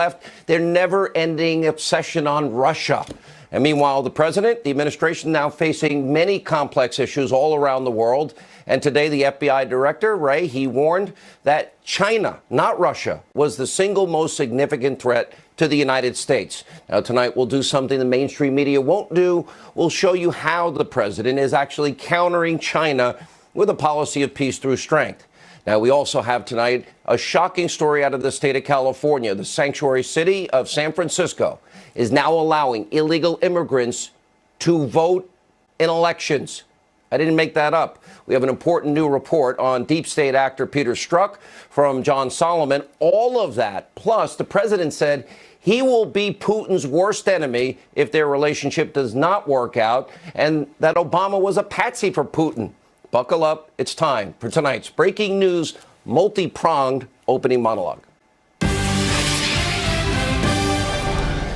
left their never-ending obsession on Russia. And meanwhile, the president, the administration now facing many complex issues all around the world. And today, the FBI director, Ray, he warned that China, not Russia, was the single most significant threat to the United States. Now, tonight, we'll do something the mainstream media won't do. We'll show you how the president is actually countering China with a policy of peace through strength. Now, we also have tonight a shocking story out of the state of California. The sanctuary city of San Francisco is now allowing illegal immigrants to vote in elections. I didn't make that up. We have an important new report on deep state actor Peter Strzok from John Solomon. All of that, plus the president said he will be Putin's worst enemy if their relationship does not work out, and that Obama was a patsy for Putin. Buckle up. It's time for tonight's breaking news, multi-pronged opening monologue.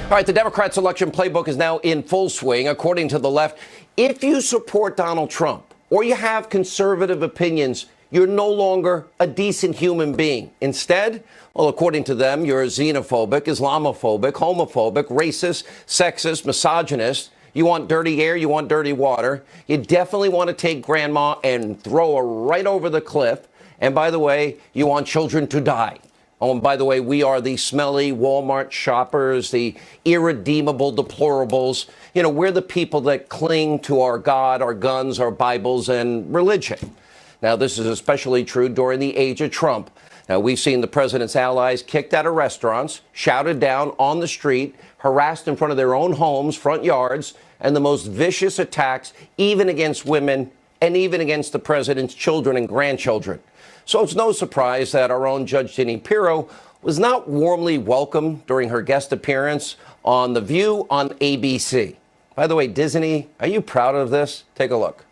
All right, the Democrats' election playbook is now in full swing. According to the left, if you support Donald Trump or you have conservative opinions, you're no longer a decent human being. Instead, well, according to them, you're xenophobic, Islamophobic, homophobic, racist, sexist, misogynist. You want dirty air, you want dirty water. You definitely want to take grandma and throw her right over the cliff. And by the way, you want children to die. Oh, and by the way, we are the smelly Walmart shoppers, the irredeemable deplorables. You know, we're the people that cling to our God, our guns, our Bibles, and religion. Now, this is especially true during the age of Trump. Now, we've seen the president's allies kicked out of restaurants, shouted down on the street, harassed in front of their own homes, front yards, and the most vicious attacks, even against women and even against the president's children and grandchildren. So it's no surprise that our own Judge Jeanine Pirro was not warmly welcomed during her guest appearance on The View on ABC. By the way, Disney, are you proud of this? Take a look.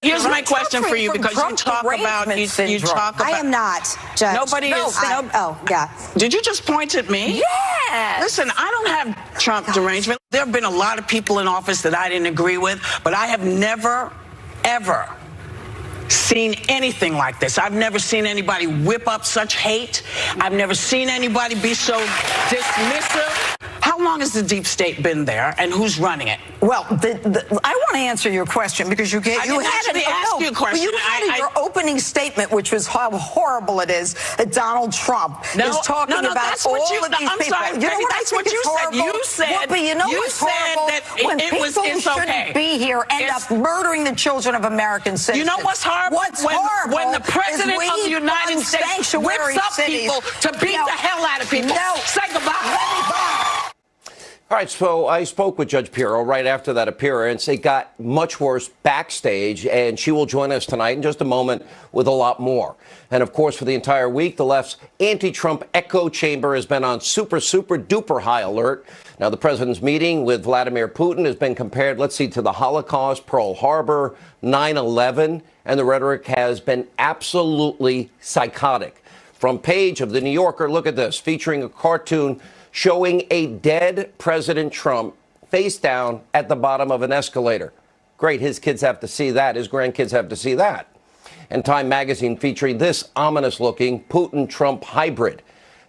Here's my question for you, because you talk about. I am not, Judge. Nobody is. Oh, yeah. Did you just point at me? Yes. Listen, I don't have Trump derangement. There have been a lot of people in office that I didn't agree with, but I have never, ever seen anything like this. I've never seen anybody whip up such hate. I've never seen anybody be so dismissive. How long has the deep state been there, and who's running it? Well, I want to answer your question, because you had you a question. You had your opening statement, which was how horrible it is that Donald Trump is talking about all of these people. Sorry, you know what that's what you said. You said, but you know what's horrible? That when people who shouldn't be here end up murdering the children of American citizens. You know what's horrible? When the president of the United States whips up people to beat the hell out of people. Say goodbye. All right, so I spoke with Judge Pirro right after that appearance. It got much worse backstage, and she will join us tonight in just a moment with a lot more. And, of course, for the entire week, the left's anti-Trump echo chamber has been on super, super duper high alert. Now, the president's meeting with Vladimir Putin has been compared, let's see, to the Holocaust, Pearl Harbor, 9/11, and the rhetoric has been absolutely psychotic. Front page of The New Yorker, look at this, featuring a cartoon showing a dead President Trump face down at the bottom of an escalator. Great, his kids have to see that. His grandkids have to see that. And Time magazine featuring this ominous-looking Putin-Trump hybrid.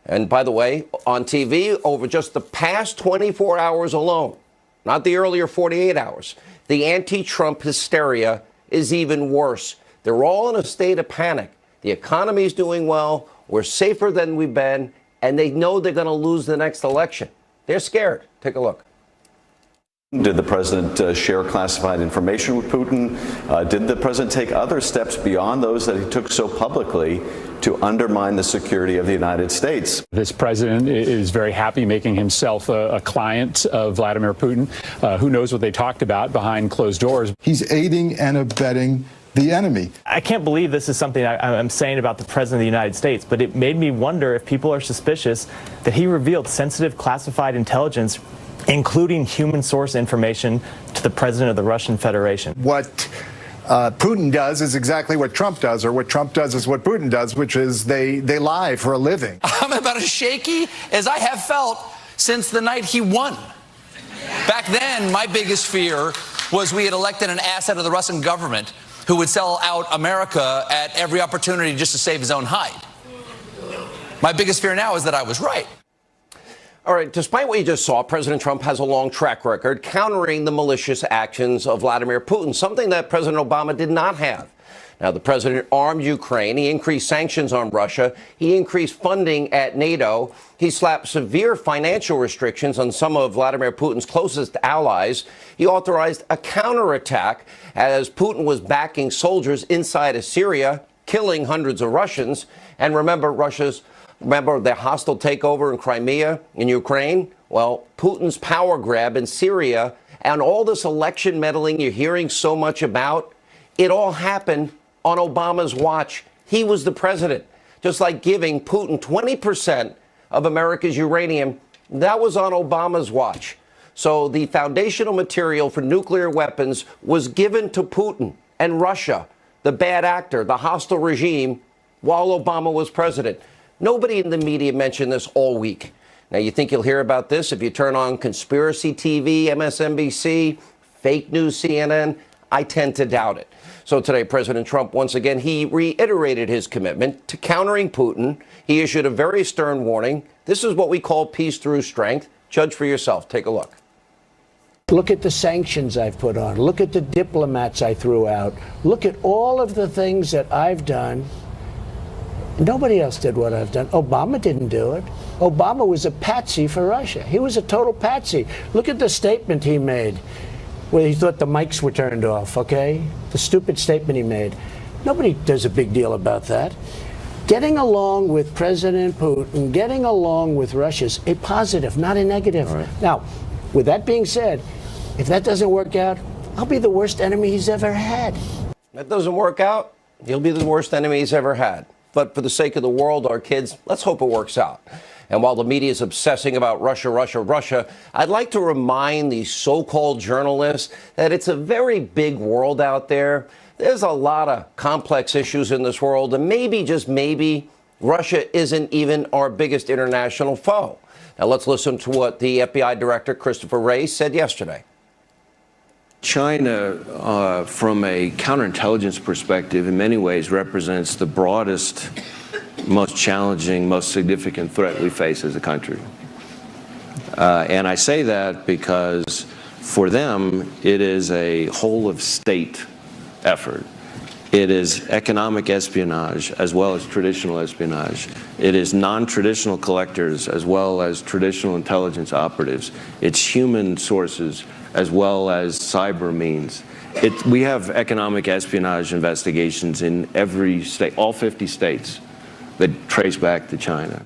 And by the way, on TV, over just the past 24 hours alone, not the earlier 48 hours, the anti-Trump hysteria is even worse. They're all in a state of panic. The economy's doing well. We're safer than we've been. And they know they're going to lose the next election. They're scared. Take a look. Did the president share classified information with Putin? Did the president take other steps beyond those that he took so publicly to undermine the security of the United States? This president is very happy making himself a client of Vladimir Putin. Who knows what they talked about behind closed doors? He's aiding and abetting the enemy. I can't believe this is something I'm saying about the president of the United States, but it made me wonder if people are suspicious that he revealed sensitive classified intelligence, including human source information, to the president of the Russian Federation. What Putin does is exactly what Trump does, or what Trump does is what Putin does, which is they lie for a living. I'm about as shaky as I have felt since the night he won. Back then, my biggest fear was we had elected an asset of the Russian government who would sell out America at every opportunity just to save his own hide. My biggest fear now is that I was right. All right, despite what you just saw, President Trump has a long track record countering the malicious actions of Vladimir Putin, something that President Obama did not have. Now, the president armed Ukraine. He increased sanctions on Russia. He increased funding at NATO. He slapped severe financial restrictions on some of Vladimir Putin's closest allies. He authorized a counterattack as Putin was backing soldiers inside of Syria, killing hundreds of Russians. And remember the hostile takeover in Crimea, in Ukraine? Well, Putin's power grab in Syria and all this election meddling you're hearing so much about, it all happened on Obama's watch. He was the president. Just like giving Putin 20% of America's uranium, that was on Obama's watch. So the foundational material for nuclear weapons was given to Putin and Russia, the bad actor, the hostile regime, while Obama was president. Nobody in the media mentioned this all week. Now, you think you'll hear about this if you turn on conspiracy TV, MSNBC, fake news, CNN? I tend to doubt it. So today, President Trump, once again, he reiterated his commitment to countering Putin. He issued a very stern warning. This is what we call peace through strength. Judge for yourself. Take a look. Look at the sanctions I've put on. Look at the diplomats I threw out. Look at all of the things that I've done. Nobody else did what I've done. Obama didn't do it. Obama was a patsy for Russia. He was a total patsy. Look at the statement he made where he thought the mics were turned off, okay? The stupid statement he made. Nobody does a big deal about that. Getting along with President Putin, getting along with Russia is a positive, not a negative. Right. Now, with that being said, if that doesn't work out, I'll be the worst enemy he's ever had. That doesn't work out, he'll be the worst enemy he's ever had. But for the sake of the world, our kids, let's hope it works out. And while the media is obsessing about Russia, Russia, Russia, I'd like to remind these so-called journalists that it's a very big world out there. There's a lot of complex issues in this world, and maybe, just maybe, Russia isn't even our biggest international foe. Now let's listen to what the FBI Director Christopher Wray said yesterday. China, from a counterintelligence perspective, in many ways represents the broadest, most challenging, most significant threat we face as a country. And I say that because for them, it is a whole of state effort. It is economic espionage as well as traditional espionage. It is non-traditional collectors as well as traditional intelligence operatives. It's human sources as well as cyber means. We have economic espionage investigations in every state, all 50 states, that trace back to China.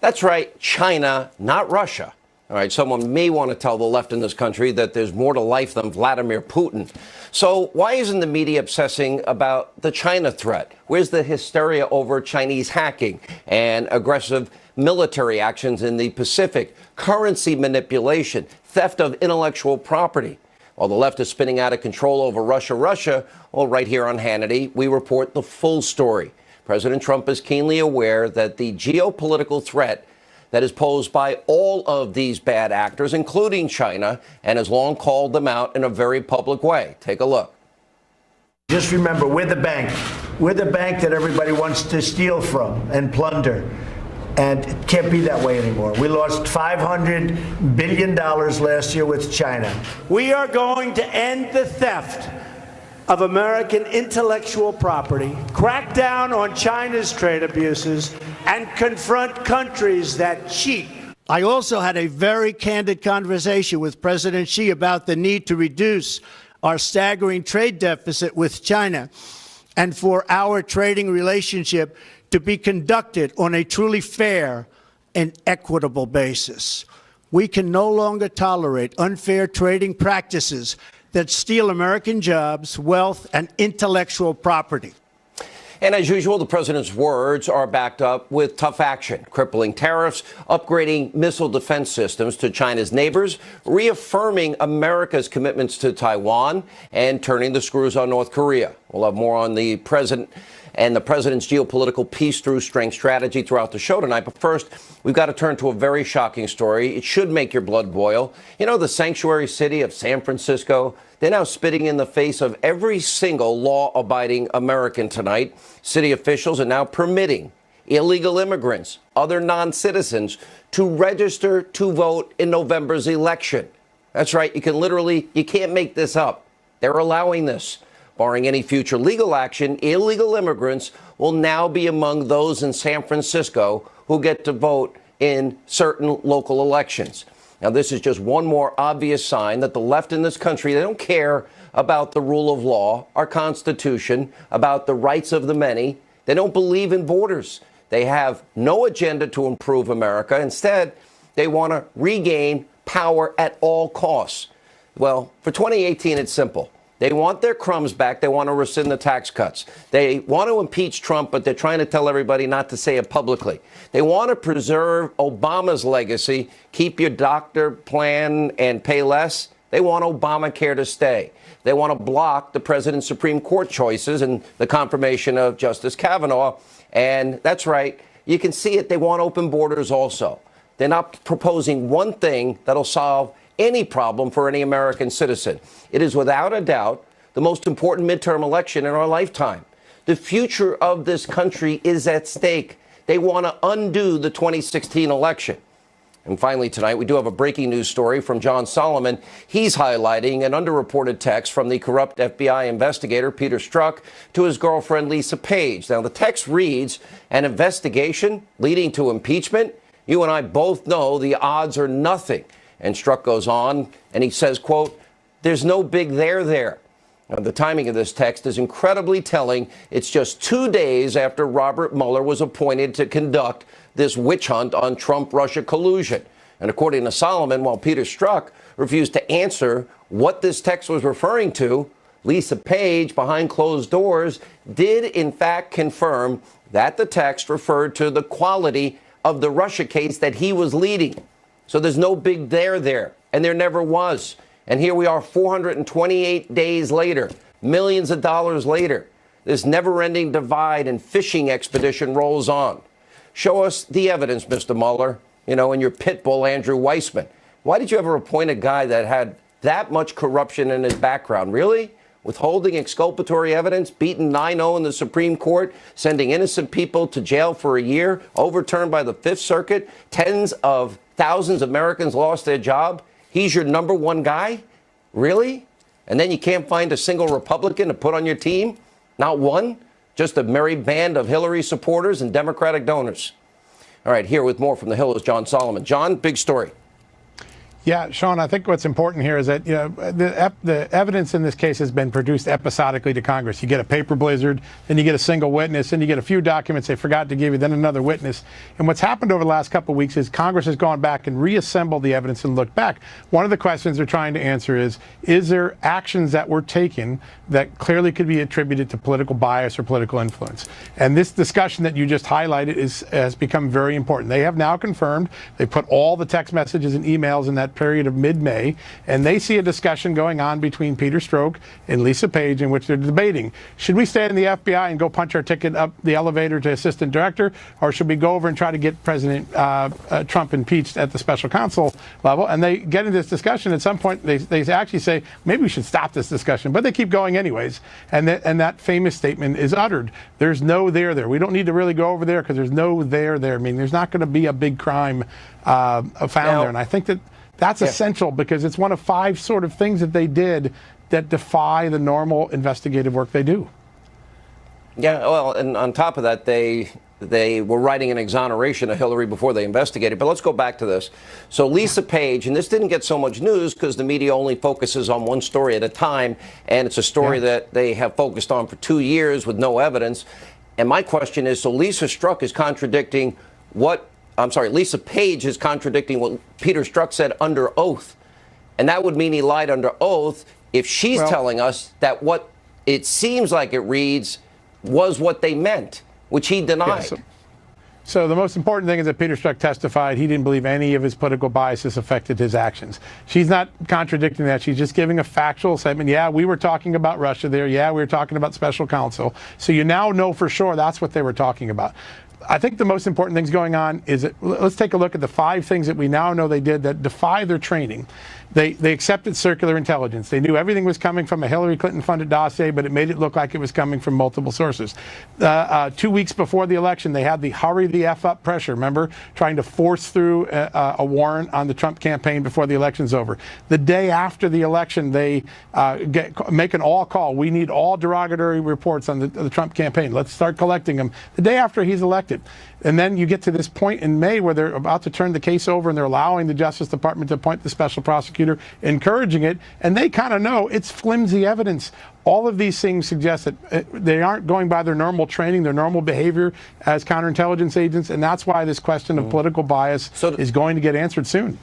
That's right, China, not Russia. All right, someone may want to tell the left in this country that there's more to life than Vladimir Putin. So why isn't the media obsessing about the China threat? Where's the hysteria over Chinese hacking and aggressive military actions in the Pacific, currency manipulation, theft of intellectual property? While the left is spinning out of control over Russia, well, right here on Hannity, we report the full story. President Trump is keenly aware that the geopolitical threat that is posed by all of these bad actors, including China, and has long called them out in a very public way. Take a look. Just remember, we're the bank. We're the bank that everybody wants to steal from and plunder. And it can't be that way anymore. We lost $500 billion last year with China. We are going to end the theft of American intellectual property, crack down on China's trade abuses, and confront countries that cheat. I also had a very candid conversation with President Xi about the need to reduce our staggering trade deficit with China and for our trading relationship to be conducted on a truly fair and equitable basis. We can no longer tolerate unfair trading practices that steal American jobs, wealth, and intellectual property. And as usual, the president's words are backed up with tough action, crippling tariffs, upgrading missile defense systems to China's neighbors, reaffirming America's commitments to Taiwan, and turning the screws on North Korea. We'll have more on the president and the president's geopolitical peace through strength strategy throughout the show tonight. But first, we've got to turn to a very shocking story. It should make your blood boil. You know, the sanctuary city of San Francisco, they're now spitting in the face of every single law-abiding American tonight. City officials are now permitting illegal immigrants, other non-citizens to register to vote in November's election. That's right. You can't make this up. They're allowing this. Barring any future legal action, illegal immigrants will now be among those in San Francisco who get to vote in certain local elections. Now, this is just one more obvious sign that the left in this country, they don't care about the rule of law, our Constitution, about the rights of the many. They don't believe in borders. They have no agenda to improve America. Instead, they want to regain power at all costs. Well, for 2018, it's simple. They want their crumbs back. They want to rescind the tax cuts. They want to impeach Trump, but they're trying to tell everybody not to say it publicly. They want to preserve Obama's legacy, keep your doctor plan and pay less. They want Obamacare to stay. They want to block the president's Supreme Court choices and the confirmation of Justice Kavanaugh. And that's right. You can see it. They want open borders also. They're not proposing one thing that'll solve any problem for any American citizen. It is without a doubt the most important midterm election in our lifetime. The future of this country is at stake. They want to undo the 2016 election. And finally, tonight, we do have a breaking news story from John Solomon. He's highlighting an underreported text from the corrupt FBI investigator, Peter Strzok, to his girlfriend, Lisa Page. Now, the text reads, an investigation leading to impeachment? You and I both know the odds are nothing. And Strzok goes on and he says, quote, there's no big there. Now, the timing of this text is incredibly telling. It's just 2 days after Robert Mueller was appointed to conduct this witch hunt on Trump-Russia collusion. And according to Solomon, while Peter Strzok refused to answer what this text was referring to, Lisa Page, behind closed doors, did in fact confirm that the text referred to the quality of the Russia case that he was leading. So there's no big there, and there never was. And here we are 428 days later, millions of dollars later. This never-ending divide and fishing expedition rolls on. Show us the evidence, Mr. Mueller, and your pit bull, Andrew Weissman. Why did you ever appoint a guy that had that much corruption in his background? Really? Withholding exculpatory evidence, beaten 9-0 in the Supreme Court, sending innocent people to jail for a year, overturned by the Fifth Circuit, tens of thousands of Americans lost their job. He's your number one guy? Really? And then you can't find a single Republican to put on your team? Not one? Just a merry band of Hillary supporters and Democratic donors. All right, here with more from the Hill is John Solomon. John, big story. Yeah, Sean, I think what's important here is that the evidence in this case has been produced episodically to Congress. You get a paper blizzard, then you get a single witness, then you get a few documents they forgot to give you, then another witness. And what's happened over the last couple of weeks is Congress has gone back and reassembled the evidence and looked back. One of the questions they're trying to answer is there actions that were taken that clearly could be attributed to political bias or political influence? And this discussion that you just highlighted has become very important. They have now confirmed, they put all the text messages and emails in that period of mid-May, and they see a discussion going on between Peter Strzok and Lisa Page in which they're debating, should we stay in the FBI and go punch our ticket up the elevator to assistant director, or should we go over and try to get President Trump impeached at the special counsel level? And they get into this discussion. At some point, they actually say, maybe we should stop this discussion, but they keep going anyways. And that famous statement is uttered. There's no there. We don't need to really go over there because there's no there. I mean, there's not going to be a big crime found there. And I think that's essential because it's one of 5 sort of things that they did that defy the normal investigative work they do. Yeah, well, and on top of that, they were writing an exoneration of Hillary before they investigated. But let's go back to this. So Lisa Page, and this didn't get so much news because the media only focuses on one story at a time, and it's a story that they have focused on for 2 years with no evidence. And my question is, so Lisa Page is contradicting what Peter Strzok said under oath. And that would mean he lied under oath if she's telling us that what it seems like it reads was what they meant, which he denied. Yeah, so the most important thing is that Peter Strzok testified he didn't believe any of his political biases affected his actions. She's not contradicting that. She's just giving a factual statement. Yeah, we were talking about Russia there. Yeah, we were talking about special counsel. So you now know for sure that's what they were talking about. I think the most important things going on is let's take a look at the 5 things that we now know they did that defy their training. They accepted circular intelligence. They knew everything was coming from a Hillary Clinton-funded dossier, but it made it look like it was coming from multiple sources. 2 weeks before the election, they had the hurry the F up pressure, remember, trying to force through a warrant on the Trump campaign before the election's over. The day after the election, they make an all call. We need all derogatory reports on the Trump campaign. Let's start collecting them the day after he's elected. And then you get to this point in May where they're about to turn the case over and they're allowing the Justice Department to appoint the special prosecutor, encouraging it. And they kind of know it's flimsy evidence. All of these things suggest that they aren't going by their normal training, their normal behavior as counterintelligence agents. And that's why this question of political bias is going to get answered soon.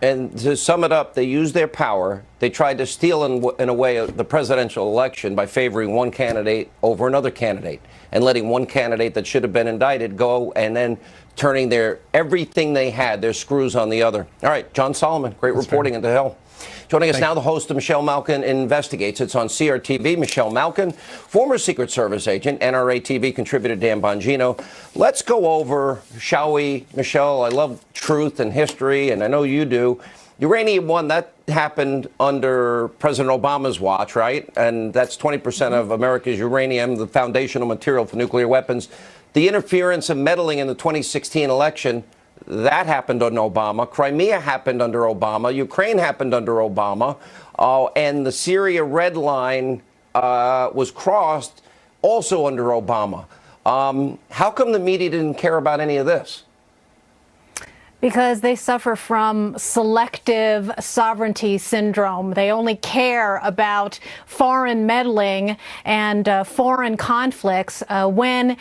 And to sum it up, they used their power. They tried to steal, in a way, the presidential election by favoring one candidate over another candidate and letting one candidate that should have been indicted go and then turning everything they had, their screws on the other. All right, John Solomon, great reporting into hell. Joining us now, the host of Michelle Malkin Investigates. It's on CRTV. Michelle Malkin, former Secret Service agent, NRA TV contributor Dan Bongino. Let's go over, shall we, Michelle? I love truth and history, and I know you do. Uranium One, that happened under President Obama's watch, right? And that's 20% of America's uranium, the foundational material for nuclear weapons. The interference and meddling in the 2016 election, that happened under Obama. Crimea happened under Obama. Ukraine happened under Obama. And the Syria red line was crossed also under Obama. How come the media didn't care about any of this? Because they suffer from selective sovereignty syndrome. They only care about foreign meddling and foreign conflicts when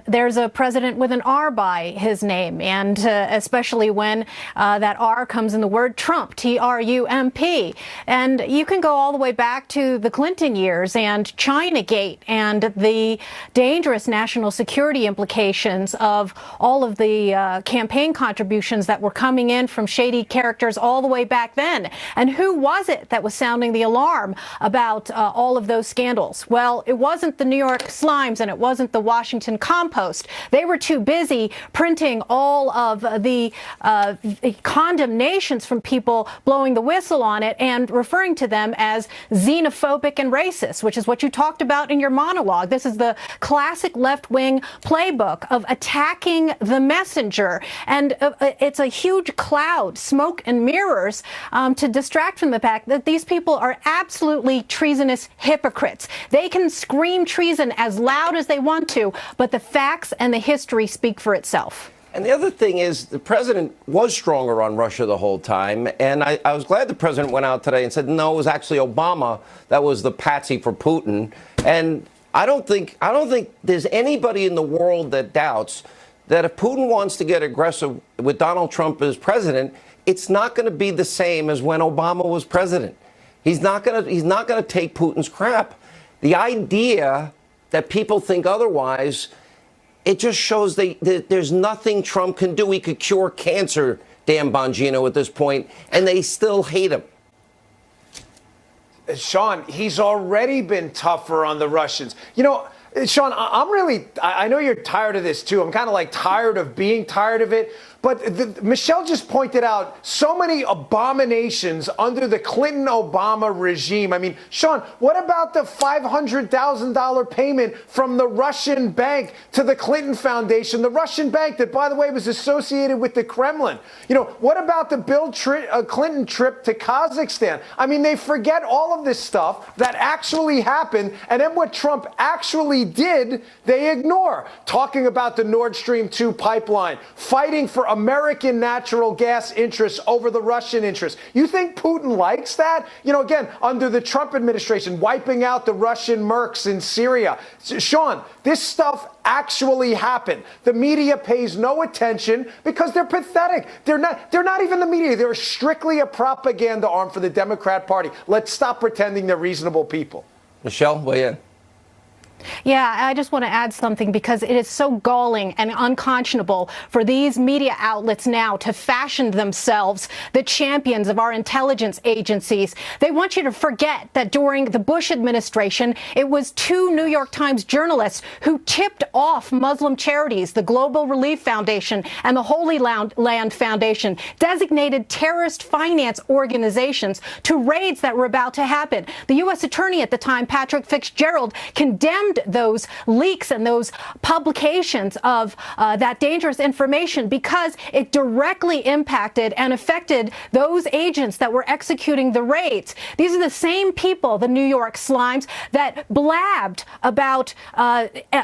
there's a president with an R by his name, and especially when that R comes in the word Trump, T-R-U-M-P. And you can go all the way back to the Clinton years and Chinagate and the dangerous national security implications of all of the campaign contributions that were coming in from shady characters all the way back then. And who was it that was sounding the alarm about all of those scandals? Well, it wasn't the New York Slimes and it wasn't the Washington Compost. They were too busy printing all of the condemnations from people blowing the whistle on it and referring to them as xenophobic and racist, which is what you talked about in your monologue. This is the classic left-wing playbook of attacking the messenger. And it's a huge cloud, smoke and mirrors to distract from the fact that these people are absolutely treasonous hypocrites. They can scream treason as loud as they want to, but the facts and the history speak for itself. And the other thing is the president was stronger on Russia the whole time. And I was glad the president went out today and said, no, it was actually Obama that was the patsy for Putin. And I don't think there's anybody in the world that doubts that if Putin wants to get aggressive with Donald Trump as president, it's not going to be the same as when Obama was president. He's not going to take Putin's crap. The idea that people think otherwise, it just shows that there's nothing Trump can do. He could cure cancer, Dan Bongino, at this point, and they still hate him. Sean, he's already been tougher on the Russians. You know, Sean, I know you're tired of this, too. I'm kind of like tired of being tired of it. But Michelle just pointed out so many abominations under the Clinton-Obama regime. I mean, Sean, what about the $500,000 payment from the Russian bank to the Clinton Foundation, the Russian bank that, by the way, was associated with the Kremlin? You know, what about the Bill Clinton trip to Kazakhstan? I mean, they forget all of this stuff that actually happened, and then what Trump actually did, they ignore. Talking about the Nord Stream 2 pipeline, fighting for American natural gas interests over the Russian interests. You think Putin likes that? You know, again, under the Trump administration, wiping out the Russian mercs in Syria. Sean, this stuff actually happened. The media pays no attention because they're pathetic. They're not even the media. They're strictly a propaganda arm for the Democrat Party. Let's stop pretending they're reasonable people. Michelle, weigh in. Yeah, I just want to add something because it is so galling and unconscionable for these media outlets now to fashion themselves the champions of our intelligence agencies. They want you to forget that during the Bush administration, it was 2 New York Times journalists who tipped off Muslim charities, the Global Relief Foundation and the Holy Land Foundation, designated terrorist finance organizations to raids that were about to happen. The U.S. Attorney at the time, Patrick Fitzgerald, condemned those leaks and those publications of that dangerous information because it directly impacted and affected those agents that were executing the raids. These are the same people, the New York Slimes, that blabbed about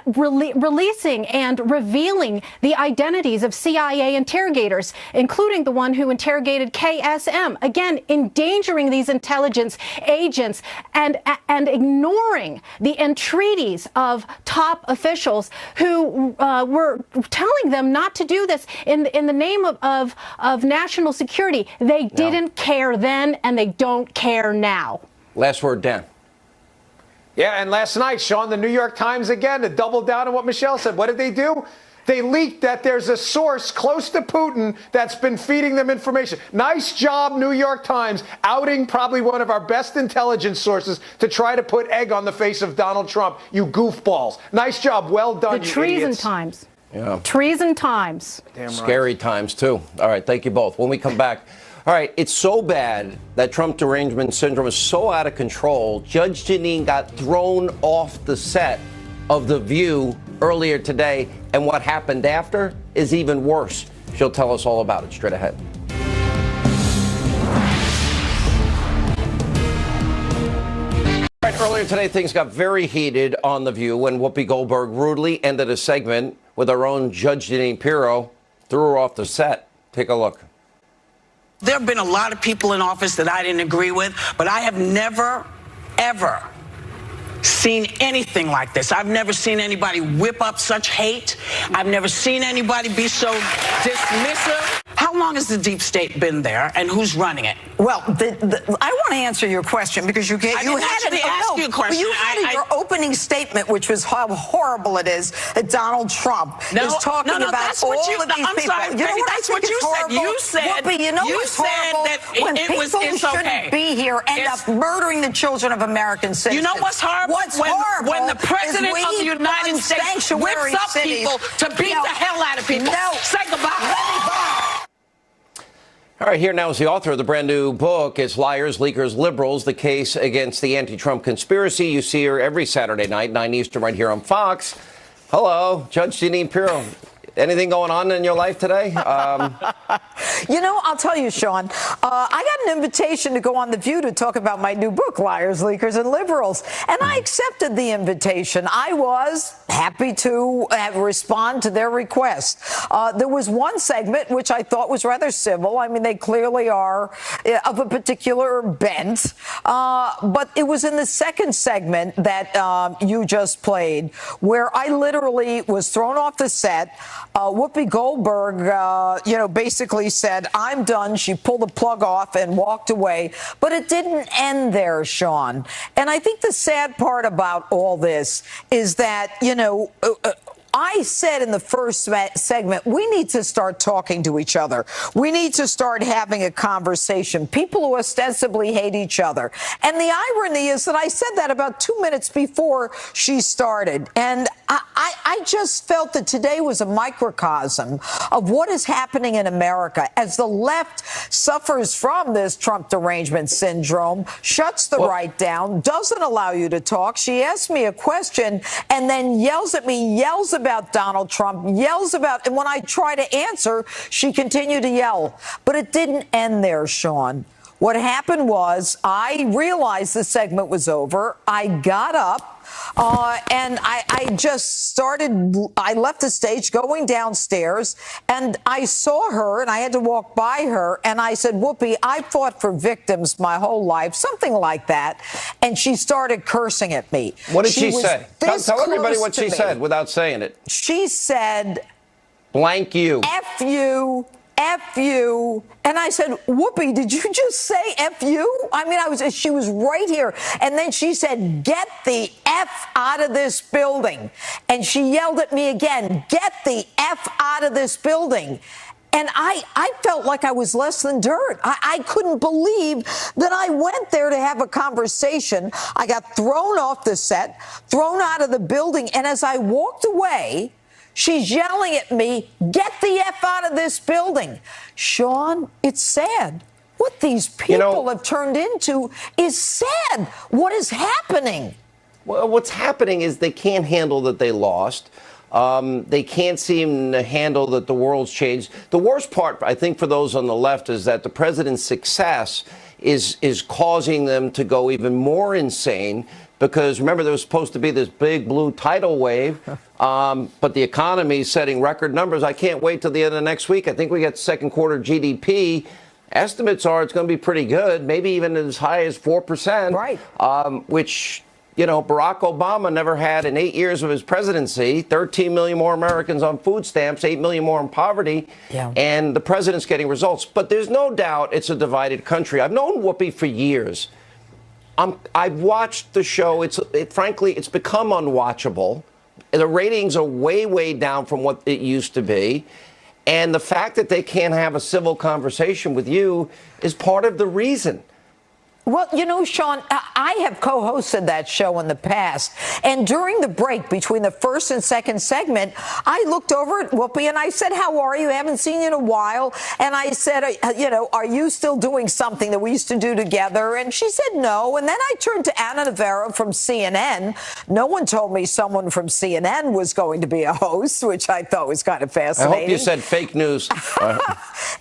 releasing and revealing the identities of CIA interrogators, including the one who interrogated KSM, again, endangering these intelligence agents and ignoring the entreaties of top officials who were telling them not to do this in the name of national security. They didn't care then, and they don't care now. Last word, Dan. Yeah, and last night, Sean, the New York Times again, to double down on what Michelle said. What did they do? They leaked that there's a source close to Putin that's been feeding them information. Nice job, New York Times, outing probably one of our best intelligence sources to try to put egg on the face of Donald Trump. You goofballs. Nice job. Well done, the you treason idiots. times. Yeah. Treason times. Damn right. Scary times, too. All right, thank you both. When we come back, all right, it's so bad that Trump derangement syndrome is so out of control, Judge Jeanine got thrown off the set of The View earlier today, and what happened after is even worse. She'll tell us all about it straight ahead. All right, earlier today, things got very heated on The View when Whoopi Goldberg rudely ended a segment with our own Judge Jeanine Pirro, threw her off the set. Take a look. There have been a lot of people in office that I didn't agree with, but I have never, ever seen anything like this. I've never seen anybody whip up such hate. I've never seen anybody be so dismissive. How long has the deep state been there, and who's running it? Well, I want to answer your question because you had you a question. You had your opening statement, which was how horrible it is that Donald Trump is talking about all of these people. Sorry, you know what that's I what think you is said. horrible? You said, Whoopi, you know what's horrible? That when people who shouldn't be here end up murdering the children of American citizens. You know what's horrible? What's horrible when the president of the United States whips up people to beat the hell out of people. No. Say goodbye. All right, here now is the author of the brand new book. It's Liars, Leakers, Liberals, the case against the anti-Trump conspiracy. You see her every Saturday night, 9 Eastern, right here on Fox. Hello, Judge Jeanine Pirro. Anything going on in your life today? You know, I'll tell you, Sean, I got an invitation to go on The View to talk about my new book, Liars, Leakers, and Liberals. And I accepted the invitation. I was happy to respond to their request. There was one segment which I thought was rather civil. I mean, they clearly are of a particular bent. But it was in the second segment that you just played where I literally was thrown off the set. Whoopi Goldberg, basically said, I'm done. She pulled the plug off and walked away. But it didn't end there, Sean. And I think the sad part about all this is that, I said in the first segment, we need to start talking to each other. We need to start having a conversation. People who ostensibly hate each other. And the irony is that I said that about 2 minutes before she started. And I just felt that today was a microcosm of what is happening in America as the left suffers from this Trump derangement syndrome, shuts the right down, doesn't allow you to talk. She asked me a question and then yells at me, yells about Donald Trump, yells about, and when I try to answer, she continued to yell. But it didn't end there, Sean. What happened was I realized the segment was over. I got up. And I just started, I left the stage going downstairs and I saw her and I had to walk by her and I said, Whoopi, I fought for victims my whole life, something like that. And she started cursing at me. What did she say? Tell everybody what she said without saying it. She said, blank you. F you. F you. And I said, Whoopi, did you just say F you? I mean, she was right here. And then she said, get the F out of this building. And she yelled at me again, get the F out of this building. And I felt like I was less than dirt. I couldn't believe that I went there to have a conversation. I got thrown off the set, thrown out of the building. And as I walked away, she's yelling at me, get the F out of this building. Sean, it's sad. What these people have turned into is sad. What is happening? Well, what's happening is they can't handle that they lost. They can't seem to handle that the world's changed. The worst part, I think, for those on the left is that the president's success is causing them to go even more insane. Because remember, there was supposed to be this big blue tidal wave, but the economy is setting record numbers. I can't wait till the end of next week. I think we get second quarter GDP. Estimates are it's going to be pretty good, maybe even as high as 4%. Right. Which, you know, Barack Obama never had in 8 years of his presidency. 13 million more Americans on food stamps, 8 million more in poverty. Yeah. And the president's getting results. But there's no doubt it's a divided country. I've known Whoopi for years. I've watched the show. Frankly, it's become unwatchable. The ratings are way, way down from what it used to be. And the fact that they can't have a civil conversation with you is part of the reason. Well, you know, Sean, I have co-hosted that show in the past. And during the break between the first and second segment, I looked over at Whoopi and I said, how are you? I haven't seen you in a while. And I said, you know, are you still doing something that we used to do together? And she said no. And then I turned to Anna Navarro from CNN. No one told me someone from CNN was going to be a host, which I thought was kind of fascinating. I hope you said fake news.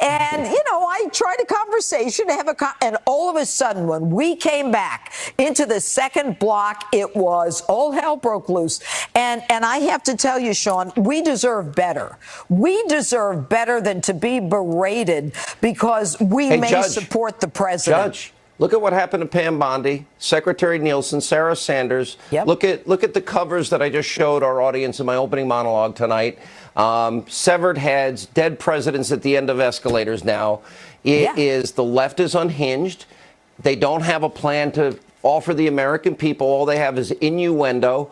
And, you know, I tried a conversation to have and all of a sudden, when we came back into the second block, it was all hell broke loose. And I have to tell you, Sean, we deserve better. We deserve better than to be berated because we may support the president. Judge, look at what happened to Pam Bondi, Secretary Nielsen, Sarah Sanders. Yep. Look at the covers that I just showed our audience in my opening monologue tonight. Severed heads, dead presidents at the end of escalators now. The left is unhinged. They don't have a plan to offer the American people. All they have is innuendo,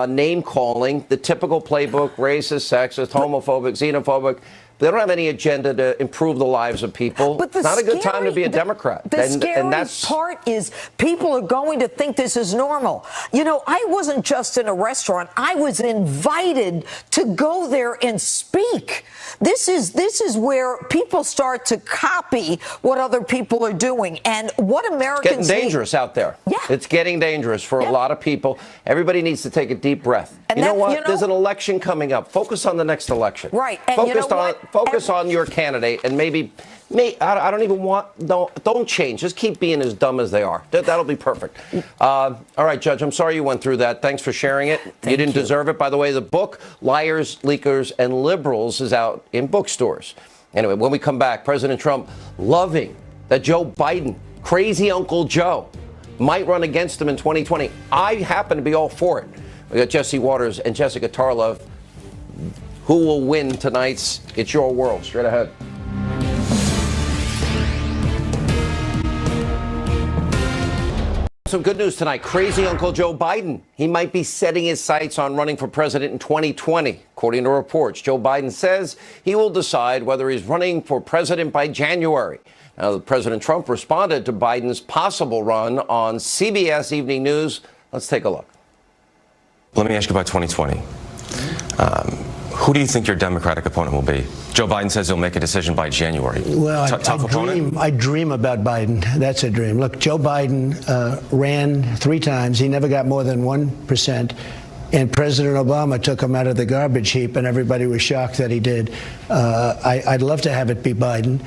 name calling, the typical playbook, racist, sexist, homophobic, xenophobic. They don't have any agenda to improve the lives of people. But it's not a good time to be a Democrat. The scary part is people are going to think this is normal. You know, I wasn't just in a restaurant. I was invited to go there and speak. This is where people start to copy what other people are doing. And what Americans It's getting dangerous out there. Yeah. It's getting dangerous for a lot of people. Everybody needs to take a deep breath. And you know what? There's an election coming up. Focus on the next election. Right. And Focus on your candidate and maybe I don't even want, don't change. Just keep being as dumb as they are. That'll be perfect. All right, Judge, I'm sorry you went through that. Thanks for sharing it. You didn't deserve it. By the way, the book, Liars, Leakers, and Liberals is out in bookstores. Anyway, when we come back, President Trump loving that Joe Biden, crazy Uncle Joe, might run against him in 2020. I happen to be all for it. We got Jesse Waters and Jessica Tarlov. Who will win tonight's It's Your World? Straight ahead. Some good news tonight. Crazy Uncle Joe Biden. He might be setting his sights on running for president in 2020. According to reports, Joe Biden says he will decide whether he's running for president by January. Now, President Trump responded to Biden's possible run on CBS Evening News. Let's take a look. Let me ask you about 2020. Who do you think your Democratic opponent will be? Joe Biden says he'll make a decision by January. Well, I dream about Biden. That's a dream. Look, Joe Biden ran 3 times. He never got more than 1%. And President Obama took him out of the garbage heap, and everybody was shocked that he did. I'd love to have it be Biden.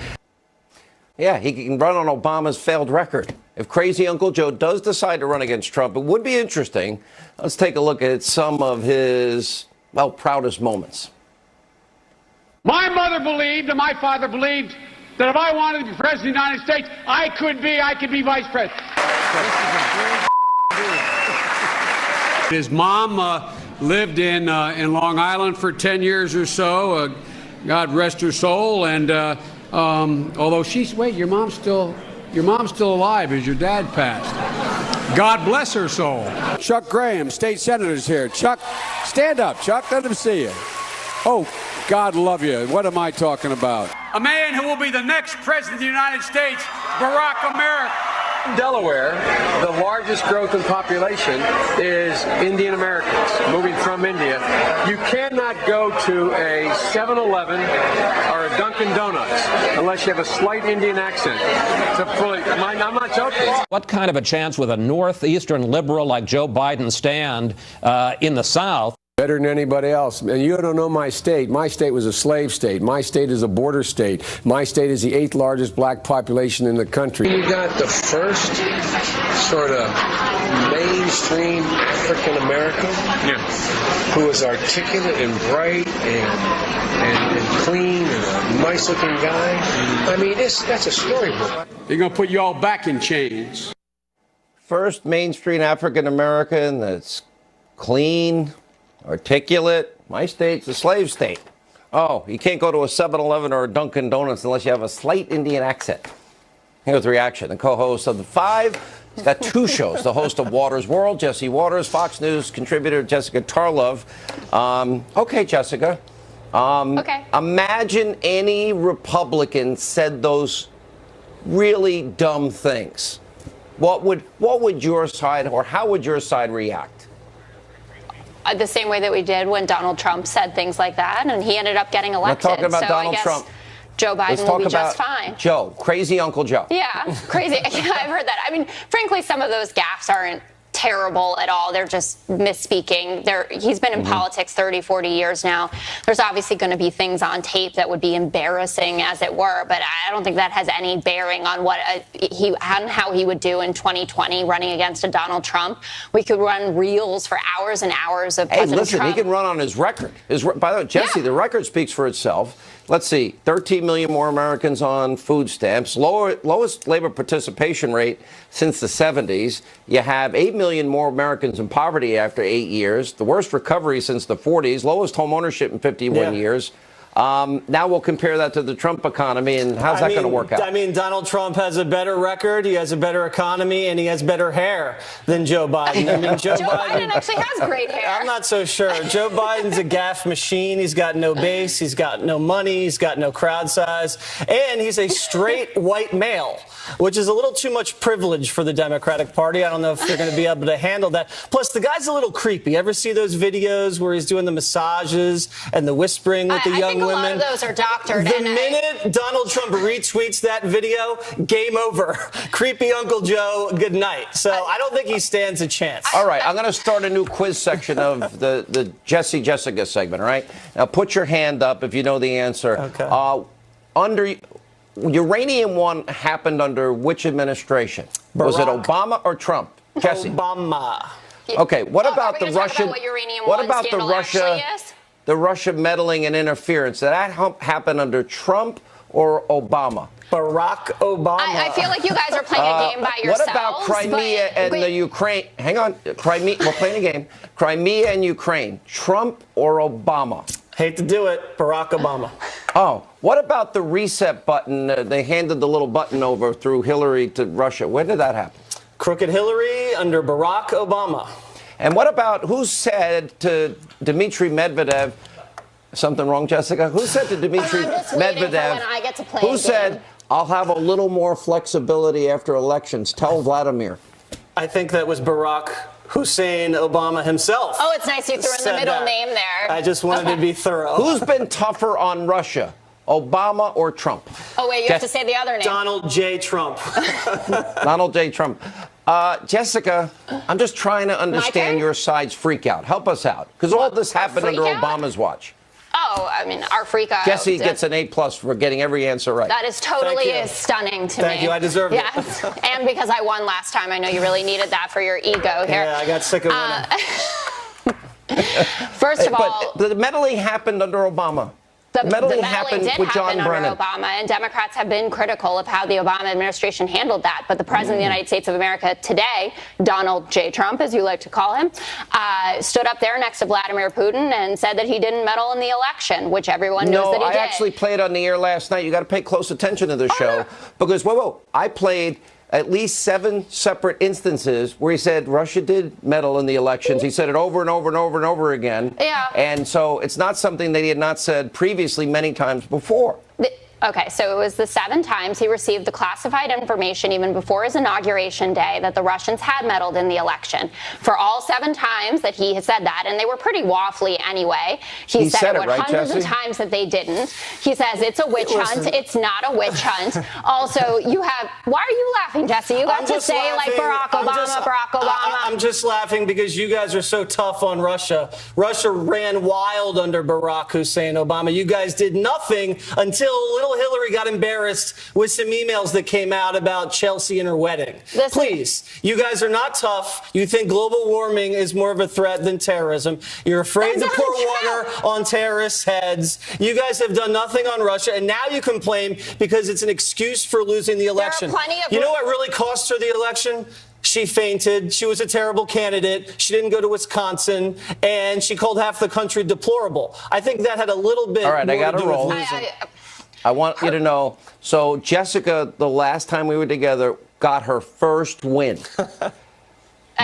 Yeah, he can run on Obama's failed record. If crazy Uncle Joe does decide to run against Trump, it would be interesting. Let's take a look at some of his, well, proudest moments. My mother believed and my father believed that if I wanted to be president of the United States, I could be vice president. His mom lived in Long Island for 10 years or so. God rest her soul. And Although your mom's still alive as your dad passed. God bless her soul. Chuck Graham, state senator's here. Chuck, stand up, Chuck. Let him see you. Oh, God love you. What am I talking about? A man who will be the next president of the United States, Barack America. In Delaware, the largest growth in population is Indian Americans moving from India. You cannot go to a 7-Eleven or a Dunkin' Donuts unless you have a slight Indian accent. I'm not joking. What kind of a chance would a northeastern liberal like Joe Biden stand in the South? Better than anybody else. And you don't know my state. My state was a slave state. My state is a border state. My state is the 8th largest black population in the country. You got the first sort of mainstream African American who is articulate and bright and clean and a nice looking guy. I mean, that's a storybook. They're going to put you all back in chains. First mainstream African American that's clean, articulate. My state's a slave state. Oh, you can't go to a 7-Eleven or a Dunkin' Donuts unless you have a slight Indian accent. Here's the reaction. The co-host of The Five. He's got 2 shows. The host of Waters World, Jesse Waters, Fox News contributor Jessica Tarlov. Okay, Jessica. Okay. Imagine any Republican said those really dumb things. What would your side, or how would your side react? The same way that we did when Donald Trump said things like that, and he ended up getting elected. We're talking about so Donald I guess Trump. Joe Biden will be just fine. Joe, crazy Uncle Joe. Yeah, crazy. Yeah, I've heard that. I mean, frankly, some of those gaffes aren't terrible at all. They're just misspeaking. He's been in politics 30, 40 years now. There's obviously going to be things on tape that would be embarrassing, as it were, but I don't think that has any bearing on what how he would do in 2020 running against a Donald Trump. We could run reels for hours and hours of President Trump. He can run on his record. By the way, Jesse, the record speaks for itself. Let's see, 13 million more Americans on food stamps, lowest labor participation rate since the 70s. You have 8 million more Americans in poverty after 8 years, the worst recovery since the 40s, lowest home ownership in 51 years. Now we'll compare that to the Trump economy, and how's that going to work out? I mean, Donald Trump has a better record, he has a better economy, and he has better hair than Joe Biden. I mean, Joe Biden actually has great hair. I'm not so sure. Joe Biden's a gaffe machine. He's got no base. He's got no money. He's got no crowd size. And he's a straight white male, which is a little too much privilege for the Democratic Party. I don't know if they're going to be able to handle that. Plus, the guy's a little creepy. Ever see those videos where he's doing the massages and the whispering with the young women? A lot of those are doctored. The minute Donald Trump retweets that video, game over. Creepy Uncle Joe, good night. So I don't think he stands a chance. All right, I'm going to start a new quiz section of the Jessica segment, all right? Now, put your hand up if you know the answer. Okay. Uranium One happened under which administration? Was it Obama or Trump? Jesse. Obama. Okay, what about the Russian? What about the Russia? The Russia meddling and interference, did that happen under Trump or Obama? Barack Obama. I feel like you guys are playing a game by yourselves. What about Crimea and the Ukraine? Hang on, Crimea. We're playing a game. Crimea and Ukraine. Trump or Obama? Hate to do it, Barack Obama. Oh, what about the reset button? They handed the little button over through Hillary to Russia. When did that happen? Crooked Hillary under Barack Obama. And what about who said to Dmitry Medvedev, something wrong, Jessica? Who said to Dmitry Medvedev, who said, I'll have a little more flexibility after elections? Tell Vladimir. I think that was Barack Hussein Obama himself. Oh, it's nice you threw in the middle name there. I just wanted to be thorough. Who's been tougher on Russia, Obama or Trump? Oh, wait, you have to say the other name. Donald J. Trump. Donald J. Trump. Jessica, I'm just trying to understand your side's freak out. Help us out. Because all this happened under Obama's watch. Oh, I mean, our freak out. Jesse gets an A+ for getting every answer right. That is totally stunning to me. Thank you. I deserve it. Yes. And because I won last time, I know you really needed that for your ego here. Yeah, I got sick of winning. First of all, but the meddling happened under Obama. The meddling happened did with happen John under Brennan. Obama, and Democrats have been critical of how the Obama administration handled that. But the president of the United States of America today, Donald J. Trump, as you like to call him, stood up there next to Vladimir Putin and said that he didn't meddle in the election, which everyone knows that he did. No, I actually played on the air last night. You got to pay close attention to the show because, whoa, I played at least 7 separate instances where he said Russia did meddle in the elections. He said it over and over and over and over again. Yeah. And so it's not something that he had not said previously many times before. Okay, so it was the 7 times he received the classified information even before his inauguration day that the Russians had meddled in the election. For all 7 times that he had said that, and they were pretty waffly anyway, he said it, right, hundreds of times that they didn't. He says it's a witch hunt. It's not a witch hunt. Also, you have, why are you laughing, Jesse? You got to say like Barack Obama, I'm just laughing because you guys are so tough on Russia. Russia ran wild under Barack Hussein Obama. You guys did nothing until little Hillary got embarrassed with some emails that came out about Chelsea and her wedding. Please, you guys are not tough. You think global warming is more of a threat than terrorism. You're afraid to pour water on terrorists' heads. You guys have done nothing on Russia, and now you complain because it's an excuse for losing the election. You know what really cost her the election? She fainted. She was a terrible candidate. She didn't go to Wisconsin, and she called half the country deplorable. I think that had a little bit more to do with losing. I want you to know, so Jessica, the last time we were together, got her first win.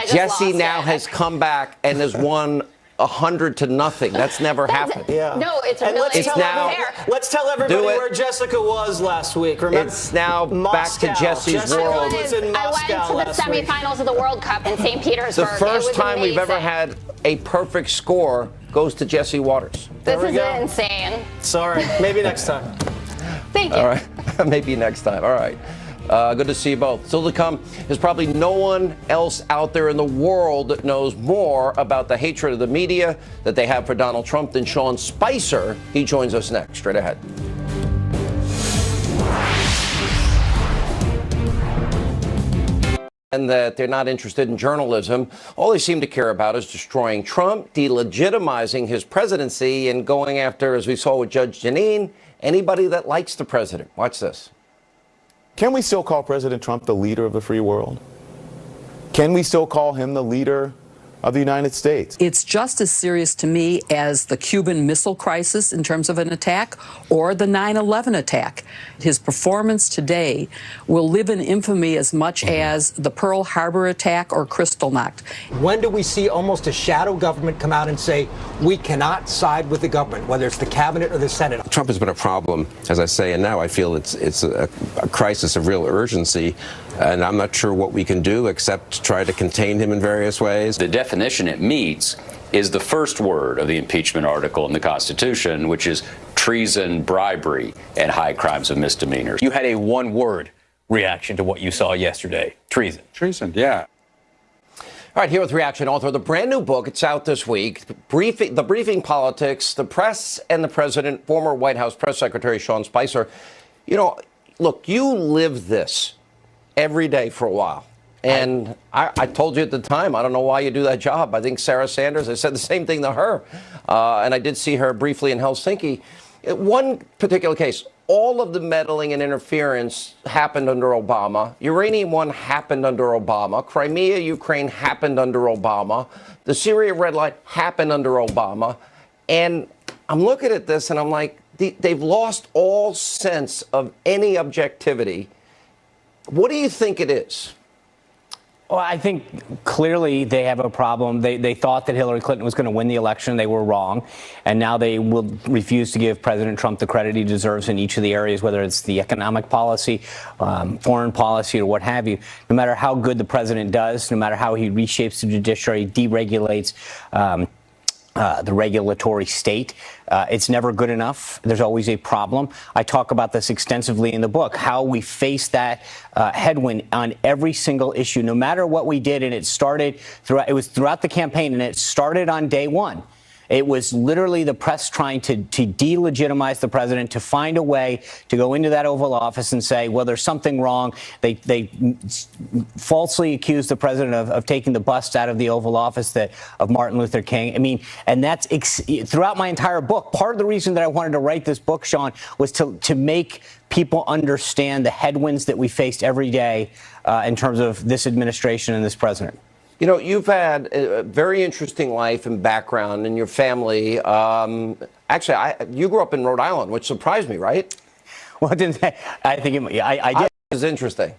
Jesse now has come back and has won 100-0. That's never happened. No, it's really unfair. Let's tell everybody where Jessica was last week. Remember? It's now back to Jesse's world. I went to the semifinals of the World Cup in St. Petersburg. The first time we've ever had a perfect score goes to Jesse Waters. This is insane. Sorry. Maybe next time. Thank you. All right. Maybe next time. All right. Good to see you both. Still to come, there's probably no one else out there in the world that knows more about the hatred of the media that they have for Donald Trump than Sean Spicer. He joins us next. Straight ahead. And that they're not interested in journalism. All they seem to care about is destroying Trump, delegitimizing his presidency, and going after, as we saw with Judge Jeanine, anybody that likes the president. Watch this. Can we still call President Trump the leader of the free world? Can we still call him the leader of the United States? It's just as serious to me as the Cuban Missile Crisis in terms of an attack or the 9/11 attack. His performance today will live in infamy as much as the Pearl Harbor attack or Kristallnacht. When do we see almost a shadow government come out and say we cannot side with the government, whether it's the cabinet or the Senate? Trump has been a problem, as I say, and now I feel it's a crisis of real urgency. And I'm not sure what we can do except try to contain him in various ways. The definition it meets is the first word of the impeachment article in the Constitution, which is treason, bribery, and high crimes of misdemeanors. You had a one-word reaction to what you saw yesterday. Treason. Treason, yeah. All right, here with reaction, author of the brand new book. It's out this week. The Briefing Politics, the press and the president, former White House press secretary Sean Spicer. You know, look, you live this every day for a while. And I told you at the time, I don't know why you do that job. I think Sarah Sanders, I said the same thing to her. And I did see her briefly in Helsinki. One particular case, all of the meddling and interference happened under Obama. Uranium One happened under Obama. Crimea, Ukraine happened under Obama. The Syria red line happened under Obama. And I'm looking at this and I'm like, they've lost all sense of any objectivity. What do you think it is? Well, I think clearly they have a problem. They thought that Hillary Clinton was going to win the election. They were wrong. And now they will refuse to give President Trump the credit he deserves in each of the areas, whether it's the economic policy, foreign policy, or what have you. No matter how good the president does, no matter how he reshapes the judiciary, deregulates the regulatory state, it's never good enough. There's always a problem. I talk about this extensively in the book, how we face that headwind on every single issue, no matter what we did. And it started throughout the campaign, and it started on day one. It was literally the press trying to delegitimize the president, to find a way to go into that Oval Office and say, well, there's something wrong. They falsely accused the president of taking the bust out of the Oval Office of Martin Luther King. I mean, and that's throughout my entire book. Part of the reason that I wanted to write this book, Sean, was to make people understand the headwinds that we faced every day in terms of this administration and this president. You know, you've had a very interesting life and background in your family. Actually, you grew up in Rhode Island, which surprised me, right? Well, I think I did. It was interesting.